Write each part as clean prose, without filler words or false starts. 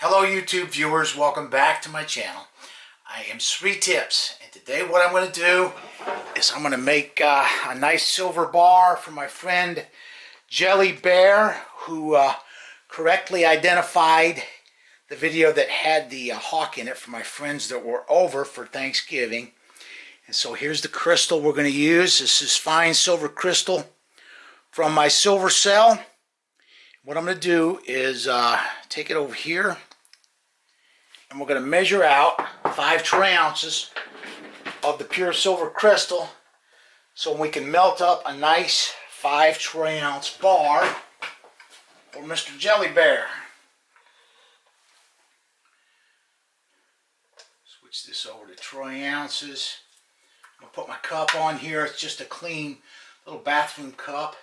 Hello YouTube viewers, welcome back to my channel. I am Sweet Tips, and today what I'm going to do is I'm going to make a nice silver bar for my friend Jelly Bear, who correctly identified the video that had the hawk in it for my friends that were over for Thanksgiving. And so here's the crystal we're going to use. This is fine silver crystal from my silver cell. What I'm going to do is take it over here, and we're going to measure out 5 troy ounces of the pure silver crystal so we can melt up a nice 5 troy ounce bar for Mr. Jelly Bear. Switch this over to troy ounces. I'm going to put my cup on here. It's just a clean little bathroom cup.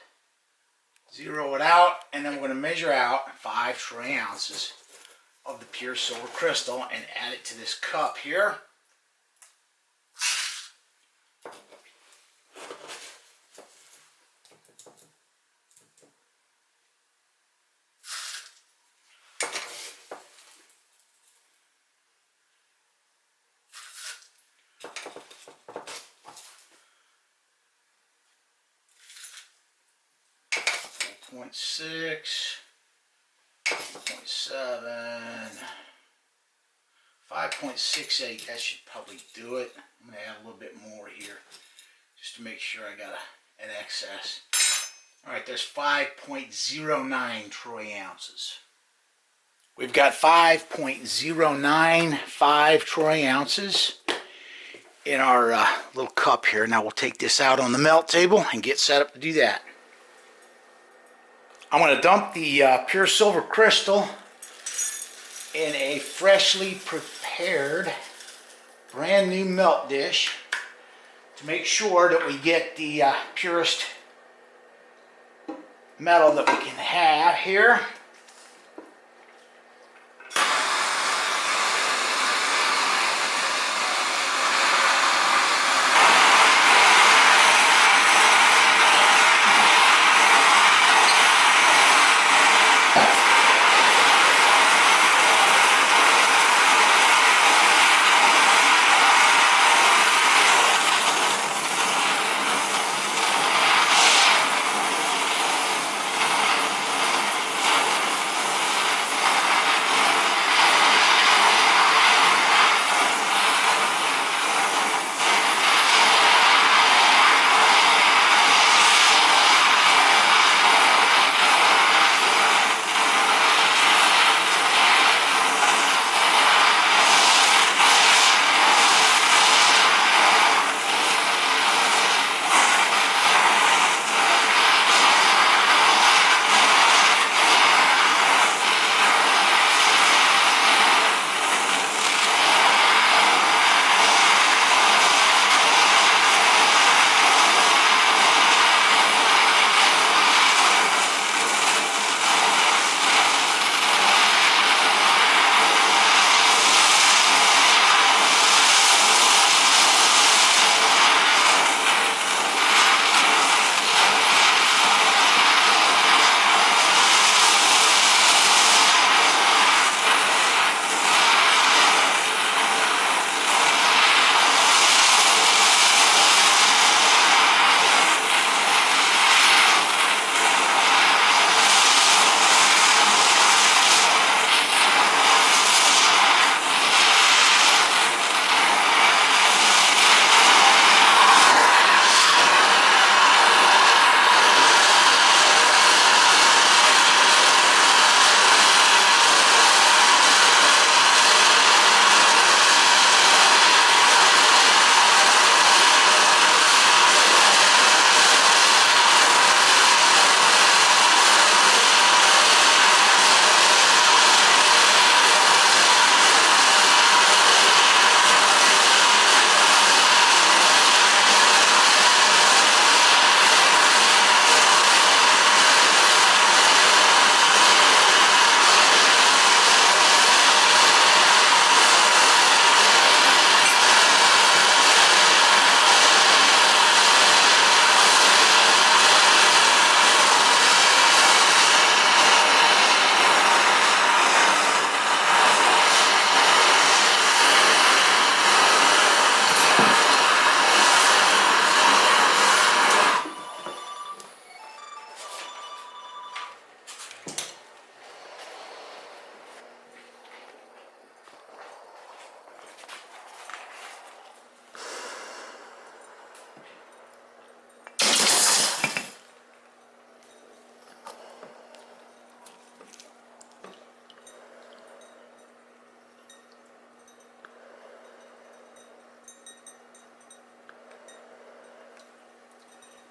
Zero it out, and then we're going to measure out 5 troy ounces of the pure silver crystal and add it to this cup here. Point 6, 0.7, 5.68. That should probably do it. I'm going to add a little bit more here just to make sure I got an excess. Alright, there's 5.09 troy ounces. We've got 5.095 troy ounces in our little cup here. Now we'll take this out on the melt table and get set up to do that. I'm going to dump the pure silver crystal in a freshly prepared brand new melt dish to make sure that we get the purest metal that we can have here.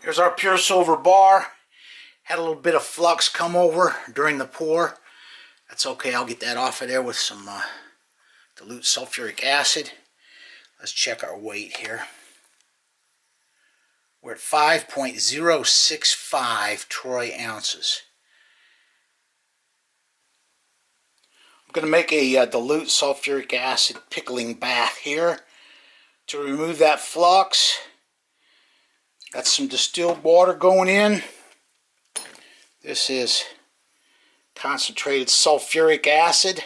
Here's our pure silver bar. Had a little bit of flux come over during the pour. That's okay, I'll get that off of there with some dilute sulfuric acid. Let's check our weight here. We're at 5.065 troy ounces. I'm going to make a dilute sulfuric acid pickling bath here to remove that flux. Got some distilled water going in. This is concentrated sulfuric acid.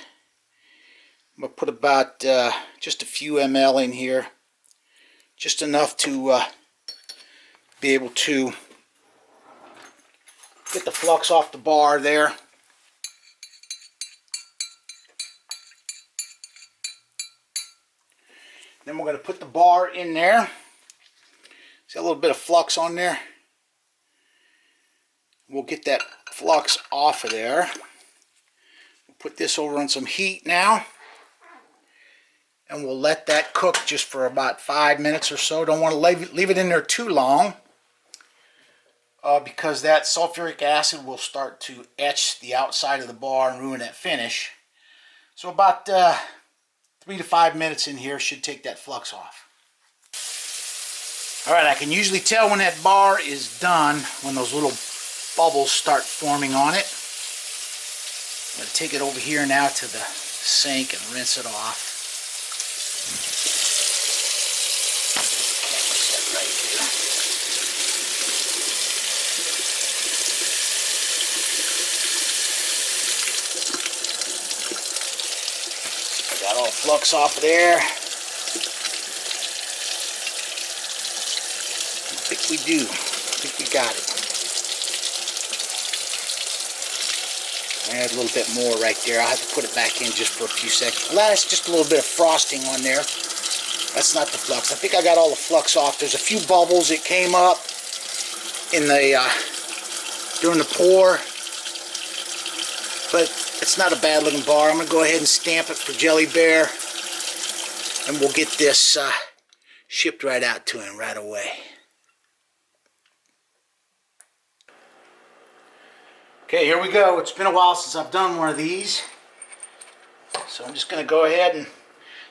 I'm going to put about just a few ml in here. Just enough to be able to get the flux off the bar there. Then we're going to put the bar in there. See a little bit of flux on there? We'll get that flux off of there. We'll put this over on some heat now. And we'll let that cook just for about 5 minutes or so. Don't want to leave it in there too long. Because that sulfuric acid will start to etch the outside of the bar and ruin that finish. So about 3 to 5 minutes in here should take that flux off. Alright, I can usually tell when that bar is done when those little bubbles start forming on it. I'm going to take it over here now to the sink and rinse it off. Got all the flux off of there. I think we do. I think we got it. Add a little bit more right there. I'll have to put it back in just for a few seconds. Well, that's just a little bit of frosting on there. That's not the flux. I think I got all the flux off. There's a few bubbles that came up in the during the pour, but it's not a bad looking bar. I'm going to go ahead and stamp it for Jelly Bear, and we'll get this shipped right out to him right away. Okay, here we go. It's been a while since I've done one of these, so I'm just going to go ahead and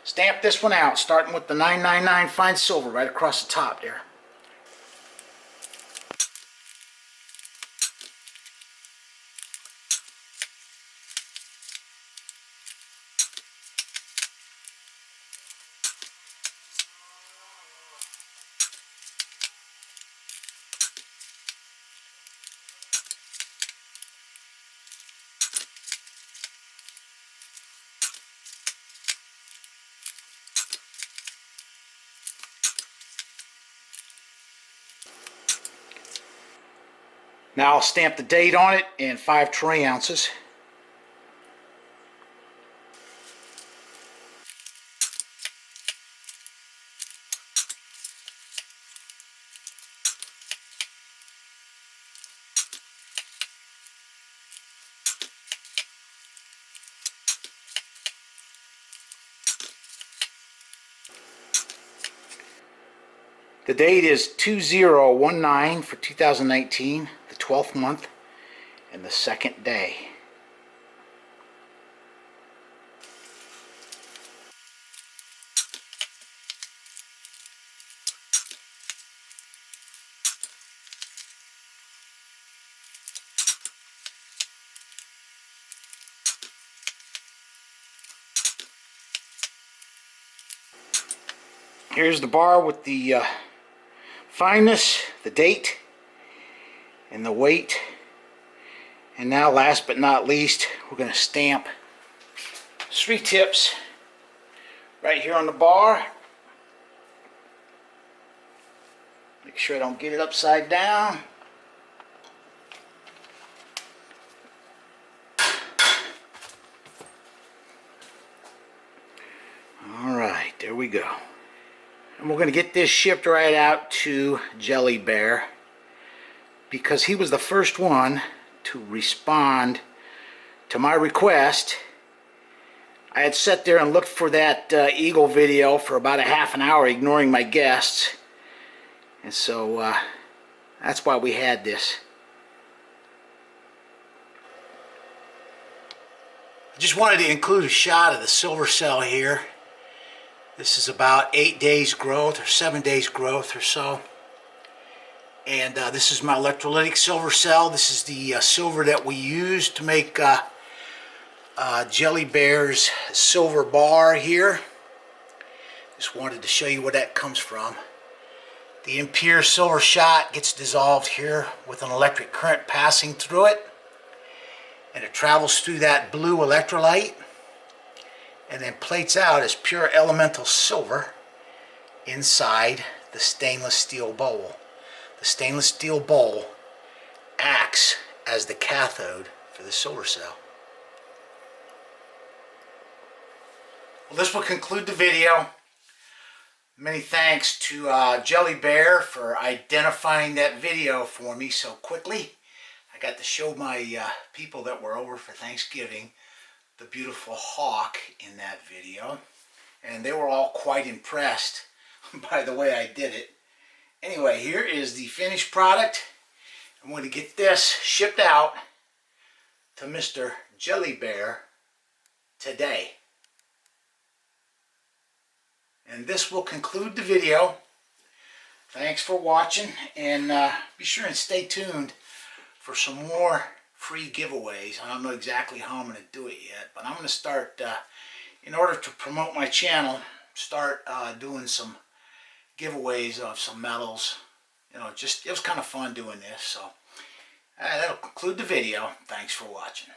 stamp this one out, starting with the 999 fine silver right across the top there. Now I'll stamp the date on it and 5 troy ounces. The date is 2019 for 2019, the 12th month, and the 2nd day. Here's the bar with the fineness, the date, and the weight. And now, last but not least, we're going to stamp 3 tips right here on the bar. Make sure I don't get it upside down. Alright, there we go. And we're going to get this shipped right out to Jelly Bear, because he was the first one to respond to my request. I had sat there and looked for that eagle video for about a half an hour, ignoring my guests. And so That's why we had this. I just wanted to include a shot of the silver cell here. This is about 8 days growth or 7 days growth or so. And this is my electrolytic silver cell. This is the silver that we use to make Jelly Bear's silver bar here. Just wanted to show you where that comes from. The impure silver shot gets dissolved here with an electric current passing through it. And it travels through that blue electrolyte and then plates out as pure elemental silver inside the stainless steel bowl. The stainless steel bowl acts as the cathode for the silver cell. Well, this will conclude the video. Many thanks to Jelly Bear for identifying that video for me so quickly. I got to show my people that were over for Thanksgiving the beautiful hawk in that video. And they were all quite impressed by the way I did it. Anyway, here is the finished product. I'm going to get this shipped out to Mr. Jelly Bear today. And this will conclude the video. Thanks for watching, and be sure and stay tuned for some more free giveaways. I don't know exactly how I'm going to do it yet, but I'm going to start, in order to promote my channel, start doing some giveaways of some medals. You know, just it was kind of fun doing this. So that'll conclude the video. Thanks for watching.